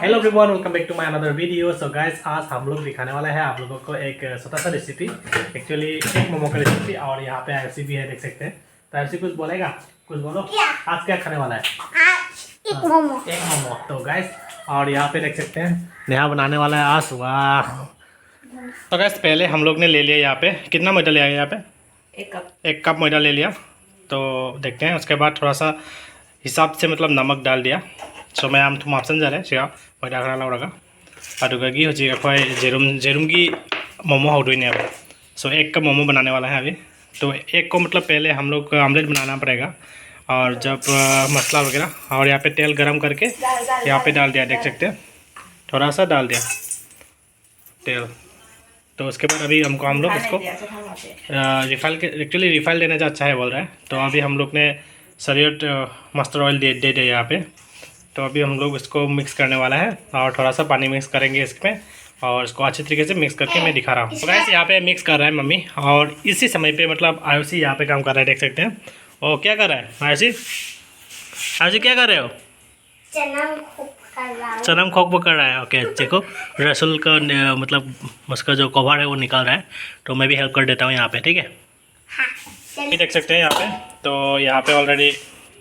Hello everyone, welcome back to my another video. So guys, आज हम लोग दिखाने वाला है आप लोगों को एक छोटा सा रेसिपी। एक्चुअली एक मोमो का रेसिपी, और यहाँ पे आयुषी भी है, देख सकते हैं। तो आयुषी कुछ बोलेगा, कुछ बोलो। आज क्या खाने वाला है? आज एक मोमो। एक मोमो। तो गाइस, और यहाँ पे देख सकते हैं नेहा बनाने वाला है आज। वाह। तो गाइस, पहले हम लोग ने ले लिया यहाँ पे, कितना मैदा लिया यहाँ पे? एक कप मैदा ले लिया। तो देखते हैं, उसके बाद थोड़ा सा हिसाब से मतलब नमक डाल दिया। सो मैं आम थुम आपसन जारे सिगां मैदा खा लाउरागा अदुगागी होची अखोय जेरुमगी मोमो हौदोइने अब। सो एक का मोमो बनाने वाला है अभी। तो एक को मतलब पहले हम लोग ऑमलेट बनाना पड़ेगा, और जब मसाला वगैरह, और यहाँ पे तेल गरम करके यहाँ पे डाल दिया, देख सकते हैं। थोड़ा सा डाल दिया तेल। तो उसके बाद अभी हम लोग इसको रिफाइल के, एक्चुअली रिफाइल देना जो अच्छा है बोल रहा है। तो अभी हम लोग ने सरियत मस्टर्ड ऑयल दे दिया यहाँ पे। तो अभी हम लोग इसको मिक्स करने वाला है, और थोड़ा सा पानी मिक्स करेंगे इसमें, और इसको अच्छी तरीके से मिक्स करके मैं दिखा रहा हूँ। तो गाइस, यहाँ पे मिक्स कर रहा है मम्मी, और इसी समय पे मतलब आयुषी यहाँ पे काम कर रहा है, देख सकते हैं। और क्या कर रहा है आयुषी? आयुषी क्या कर रहे हो? चना खोक कर रहा है। ओके, देखो रसुल का मतलब उसका जो कवर है वो निकाल रहा है। तो मैं भी हेल्प कर देता हूँ यहाँ पे, ठीक है। ये देख सकते हैं यहाँ पे। तो यहाँ पे ऑलरेडी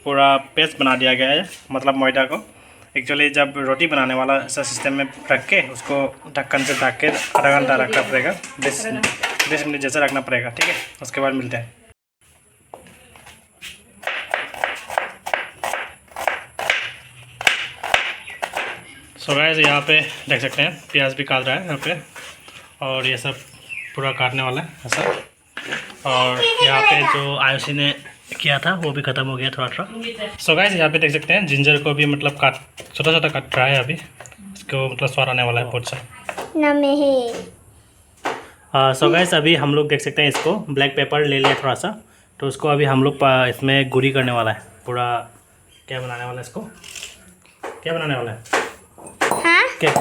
पूरा पेस्ट बना दिया गया है, मतलब मैदा को। एक्चुअली जब रोटी बनाने वाला ऐसा सिस्टम में रख के उसको ढक्कन से ढक के आधा घंटा रखना पड़ेगा, 20 मिनट जैसा रखना पड़ेगा, ठीक है। उसके बाद मिलते हैं। सो गाइस, यहाँ पे देख सकते हैं प्याज भी काट रहा है यहाँ पे, और ये सब पूरा काटने वाला है ऐसा। और यहाँ पे जो आयुषी ने किया था वो भी ख़त्म हो गया थोड़ा थोड़ा। सो गाइस, यहाँ पे देख सकते हैं जिंजर को भी मतलब काट छोटा छोटा काट रहा है अभी। इसको मतलब स्वाद आने वाला है बहुत सा। सो गाइस, अभी हम लोग देख सकते हैं इसको ब्लैक पेपर ले लिया थोड़ा सा। तो उसको अभी हम लोग इसमें गुड़ी करने वाला है पूरा। क्या बनाने वाला है इसको? क्या बनाने वाला है? हाँ? क्या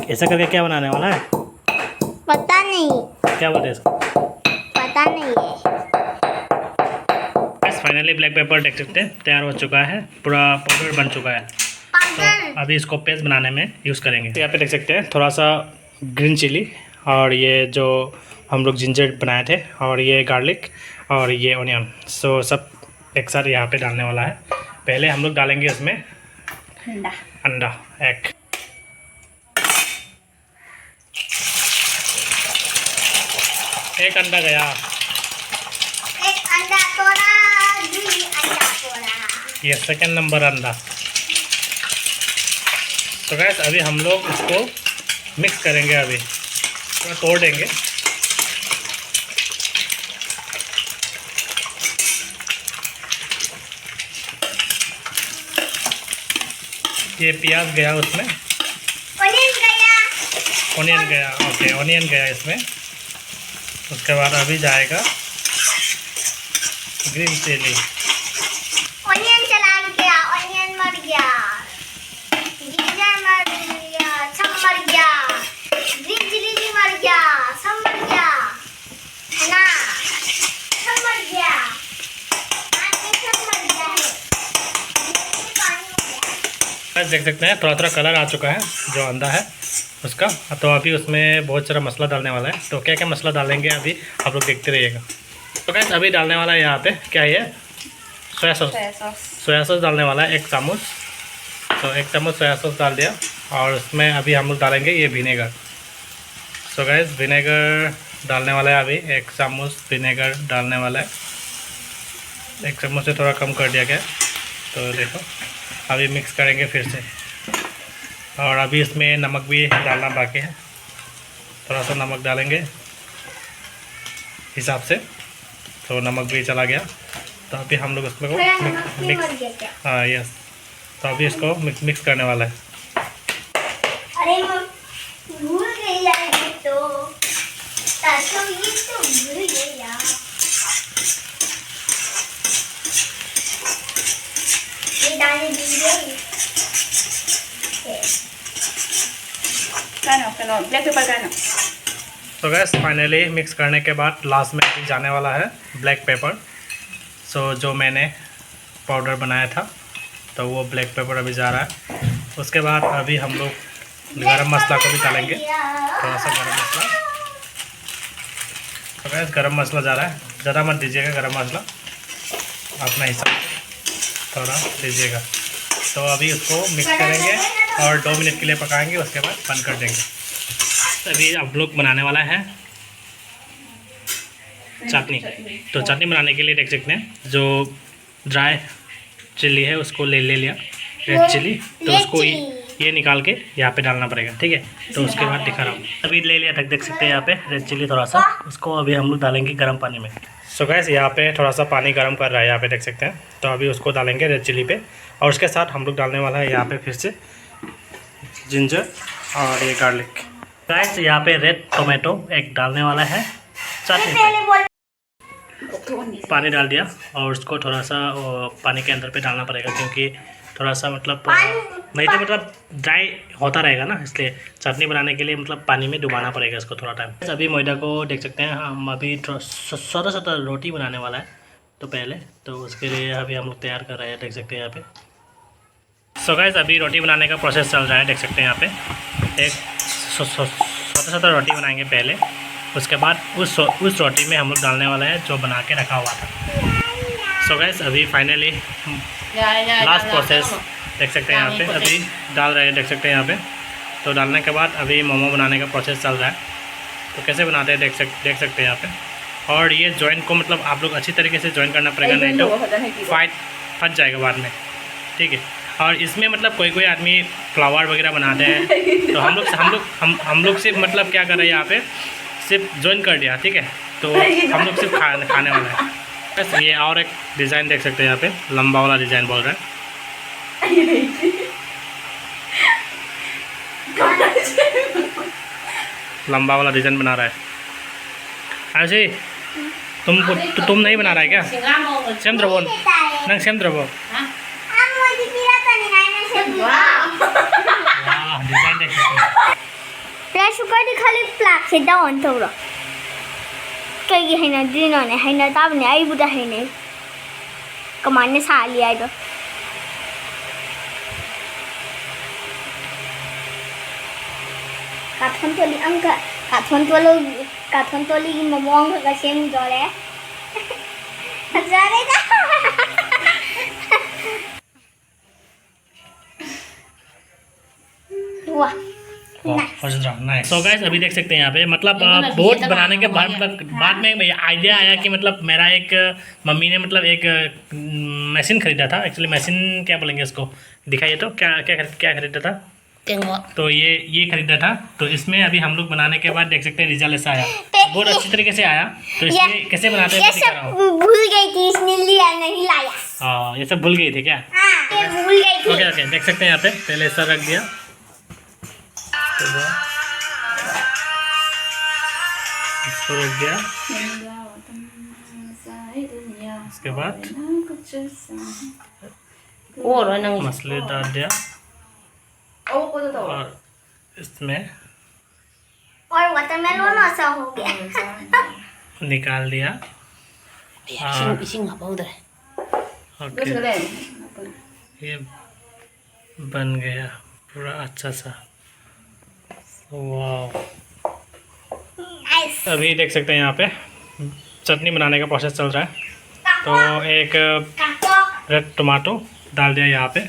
ऐसा करके क्या बनाने वाला है? पता नहीं। क्या बोलते हैं इसको? पता नहीं है। फाइनली ब्लैक पेपर देख सकते हैं तैयार हो चुका है, पूरा पाउडर बन चुका है। तो अभी इसको पेस्ट बनाने में यूज़ करेंगे। तो यहाँ पे देख सकते हैं थोड़ा सा ग्रीन चिली, और ये जो हम लोग जिंजर बनाए थे, और ये गार्लिक, और ये ऑनियन। सो सब एक साथ यहाँ पे डालने वाला है। पहले हम लोग डालेंगे इसमें अंडा एक अंडा गया। एक अंडा तोड़ा, अंडा तोड़ा। ये सेकंड नंबर अंडा। तो गाइस, अभी हम लोग इसको मिक्स करेंगे, अभी थोड़ा तोड़ देंगे। ये प्याज गया उसमें, ऑनियन गया। ओके, ऑनियन गया इसमें। उसके बाद अभी जाएगा ग्रीन चिली। ऑनियन चला गया, ऑनियन मर गया, जिंजर मर गया, सब मर गया, ग्रीन चिली भी मर गया, सब मर गया ना, सब मर गया, सब मर गया है। देख सकते हैं थोड़ा थोड़ा कलर आ चुका है जो अंडा है उसका। तो अभी उसमें बहुत सारा मसाला डालने वाला है। तो क्या क्या मसाला डालेंगे अभी आप लोग देखते रहिएगा। तो गाइस, अभी डालने वाला है यहाँ पे क्या है, सोया सॉस डालने वाला है 1 चम्मच। तो 1 चम्मच सोया सॉस डाल दिया, और उसमें अभी हम लोग डालेंगे ये विनेगर। सो गाइस, विनेगर डालने वाला है अभी 1 चम्मच विनेगर डालने वाला है। 1 चम्मच से थोड़ा कम कर दिया गया। तो देखो अभी मिक्स करेंगे फिर से, और अभी इसमें नमक भी डालना बाकी है। थोड़ा सा नमक डालेंगे हिसाब से। तो नमक भी चला गया। तो अभी हम लोग इसमें मिक्स, हाँ यस। तो अभी इसको मिक्स करने वाला है। अरे भूल गई यार, ये तो भूल गई यार। ये डालने दीजिए। ब्लैक पेपर का ना। तो गैस, फाइनली मिक्स करने के बाद लास्ट में अभी जाने वाला है ब्लैक पेपर। सो जो मैंने पाउडर बनाया था, तो वो ब्लैक पेपर अभी जा रहा है। उसके बाद अभी हम लोग गरम मसाला को भी डालेंगे, थोड़ा सा गरम मसाला। तो गैस गरम मसाला जा रहा है, ज़्यादा मत दीजिएगा गरम मसाला, अपना हिसाब थोड़ा दीजिएगा। तो अभी उसको मिक्स करेंगे और 2 मिनट के लिए पकाएंगे, उसके बाद बंद कर देंगे। अभी हम लोग बनाने वाला है चटनी। तो चटनी बनाने के लिए देख सकते हैं जो ड्राई चिल्ली है उसको ले लिया, रेड चिल्ली। तो उसको ये निकाल के यहाँ पे डालना पड़ेगा, ठीक है। तो उसके बाद दिखा रहा हूँ, अभी ले लिया, देख सकते हैं यहाँ पे रेड चिल्ली थोड़ा सा। उसको अभी हम लोग डालेंगे गर्म पानी में। सो गैस यहाँ पे थोड़ा सा पानी गर्म कर रहा है, यहाँ पे देख सकते हैं। तो अभी उसको डालेंगे रेड चिल्ली पे, और उसके साथ हम लोग डालने वाला है यहाँ पे फिर से जिंजर और ये गार्लिक। गैस यहाँ पे रेड टोमेटो एक डालने वाला है चटनी पे। पानी डाल दिया और उसको थोड़ा सा पानी के अंदर पे डालना पड़ेगा, क्योंकि थोड़ा सा मतलब नहीं तो मतलब ड्राई होता रहेगा ना, इसलिए चटनी बनाने के लिए मतलब पानी में डुबाना पड़ेगा इसको थोड़ा टाइम। अभी मैदा को देख सकते हैं, हम अभी छोटा रोटी बनाने वाला है तो पहले, तो उसके लिए अभी हम लोग तैयार कर रहे हैं, देख सकते हैं यहाँ पे। सो गाइस अभी रोटी बनाने का प्रोसेस चल रहा है, देख सकते हैं यहाँ पे। एक छोटा रोटी बनाएंगे पहले, उसके बाद उस रोटी में हम लोग डालने वाला है जो बना के रखा हुआ था। सो गाइस अभी फाइनली लास्ट प्रोसेस देख सकते हैं यहाँ पे, अभी डाल रहे हैं, देख सकते हैं यहाँ पे। तो डालने के बाद अभी मोमो बनाने का प्रोसेस चल रहा है, तो कैसे बनाते हैं देख सकते हैं यहाँ पे। और ये जॉइन को मतलब आप लोग अच्छी तरीके से जॉइन करना पड़ेगा, नहीं तो फट जाएगा बाद में, ठीक है। और इसमें मतलब कोई आदमी फ्लावर वगैरह बनाते हैं, तो हम लोग सिर्फ मतलब क्या कर रहे हैं यहाँ पे, सिर्फ जॉइन कर दिया, ठीक है। तो हम लोग सिर्फ खाने वाला है बस। ये और एक डिज़ाइन देख सकते हैं यहाँ पे, लंबा वाला डिज़ाइन बोल रहा है। लंबा वाला डिज़ाइन बना रहा है ऐसे। तुम नहीं बना रहा है क्या? सेम द्रबोन नंग सेम द्रबो डिज़ाइन देख सकते हैं। राइस कुकर दी खाली प्लाग से डाउन तौर कई हैन दिनने हैन ताबने आइबुदा हैन कमाने साली आइदो काथन तोली ममोंग का सेम जोरे जोरे दा वाह। सो गाइस अभी देख सकते हैं यहाँ पे मतलब बहुत बनाने के बाद में आइडिया आया कि मतलब मेरा एक मम्मी ने मतलब एक मशीन खरीदा था। एक्चुअली मशीन क्या बोलेंगे इसको, दिखाइए तो क्या खरीदा था। तो ये खरीदा था। तो इसमें अभी हम लोग बनाने के बाद देख सकते हैं रिजल्ट ऐसा आया, बहुत अच्छी तरीके से आया। तो इसमें कैसे बनाते हैं दिखा रहा हूँ। भूल गई थी इसने लिया नहीं लाया। हाँ ये सब भूल गई थी क्या? ये भूल गई थी। ओके देख सकते हैं यहाँ पे पहले ऐसा रख दिया, इसको रख दिया, इसके बाद मसाले डाल दिया और इसमें और वाटरमेलन ऐसा हो गया निकाल दिया। ओके ये बन गया पूरा अच्छा सा, वाह। अभी देख सकते हैं यहाँ पे चटनी बनाने का प्रोसेस चल रहा है। तो एक रेड टमाटो डाल दिया यहाँ पे,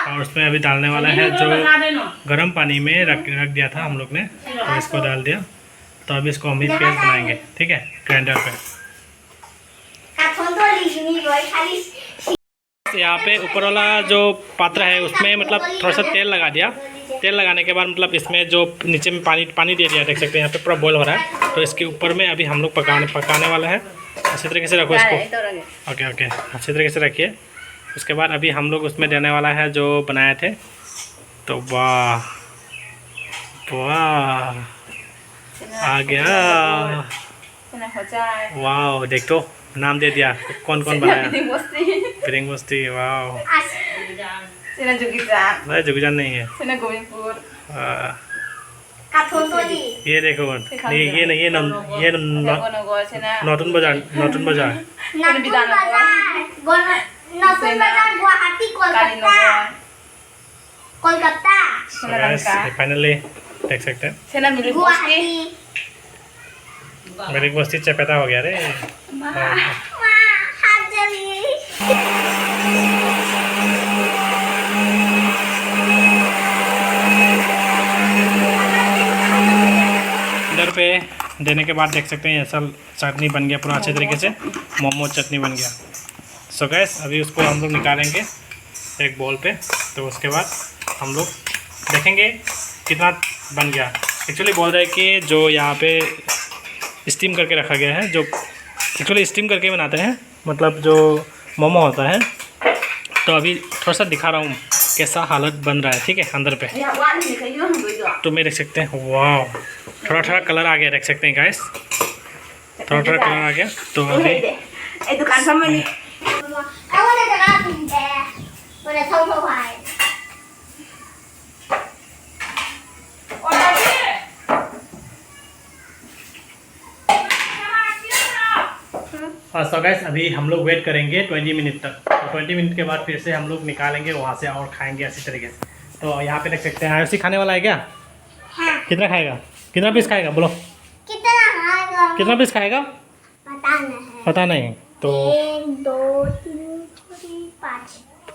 और उसमें अभी डालने वाला है जो गर्म पानी में रख दिया था हम लोग ने, तो इसको डाल दिया। तो अभी इसको हम पेस्ट बनाएंगे, ठीक है, ग्राइंडर पे। यहाँ पे ऊपर वाला जो पात्र है उसमें मतलब थोड़ा सा तेल लगा दिया। तेल लगाने के बाद मतलब इसमें जो नीचे में पानी दे दिया, देख सकते हैं यहाँ पे पूरा बॉयल हो रहा है। तो इसके ऊपर में अभी हम लोग पकाने वाला है। अच्छी तरीके से रखो इसको, ओके अच्छी तरीके से रखिए। उसके बाद अभी हम लोग उसमें देने वाला है जो बनाए थे। तो वाह आ गया, वाह देख तो नाम दे दिया, कौन बनाया, फिरिंग बस्ती। वाह नहीं जुगजान नहीं है, ये देखो ये नहीं, ये नॉर्टन बाजार कोलकाता फाइनली देख सकते हैं गुवाहाटी मेरी बस्ती चपेटा हो गया रे हाथ जली इधर पे देने के बाद देख सकते हैं ऐसा चटनी बन गया पूरा अच्छे तरीके से मोमो चटनी बन गया। सो गैस अभी उसको हम लोग निकालेंगे एक बोल पे, तो उसके बाद हम लोग देखेंगे कितना बन गया। एक्चुअली बोल रहे हैं कि जो यहाँ पे स्टीम करके रखा गया है, जो एक्चुअली स्टीम करके बनाते हैं, मतलब जो मोमो होता है। तो अभी थोड़ा सा दिखा रहा हूँ कैसा हालत बन रहा है, ठीक है अंदर पे। तो मैं देख सकते हैं वाह थोड़ा थोड़ा कलर आ गया, देख सकते हैं गाइस थोड़ा थोड़ा कलर आ गया। तो अभी सो गाइस अभी हम लोग वेट करेंगे 20 मिनट तक। तो 20 मिनट के बाद फिर से हम लोग निकालेंगे वहाँ से और खाएंगे अच्छी तरीके से। तो यहाँ पे देख सकते हैं आयुषी खाने वाला है क्या? हाँ। कितना खाएगा, कितना पीस खाएगा बोलो? कितना पीस खाएगा पता नहीं। तो 1 2 3 4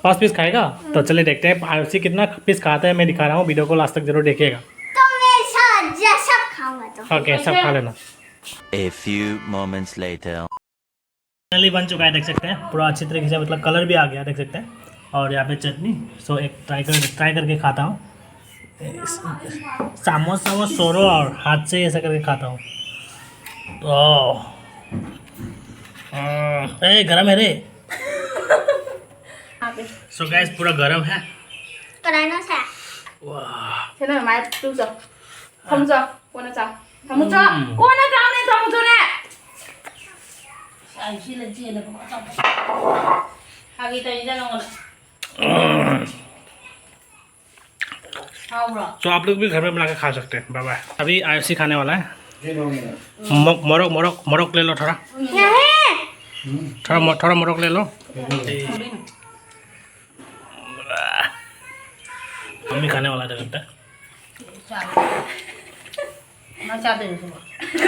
5 पीस खाएगा। तो चलिए देखते हैं आयुषी कितना पीस खाता है। मैं दिखा रहा हूँ, वीडियो को लास्ट तक जरूर देखिएगा। तो मैं सब खाऊंगा तो ओके सब खा लेना। A few moments later. Finally बन चुका है, देख सकते हैं पूरा अच्छी तरीके से, मतलब कलर भी आ गया देख सकते हैं। और यहाँ पे चटनी। सो एक ट्राई करके खाता हूँ। सामोस सोरो और हाथ से ऐसा करके खाता हूँ। गरम है रे। सो गाइस पूरा गरम है। कराना सा वाह तो आप लोग भी घर में बना के खा सकते हैं। Bye bye. अभी आयुषी खाने वाला है। मोरक ले लो थोड़ा मोरक ले लो। मम्मी खाने वाला है।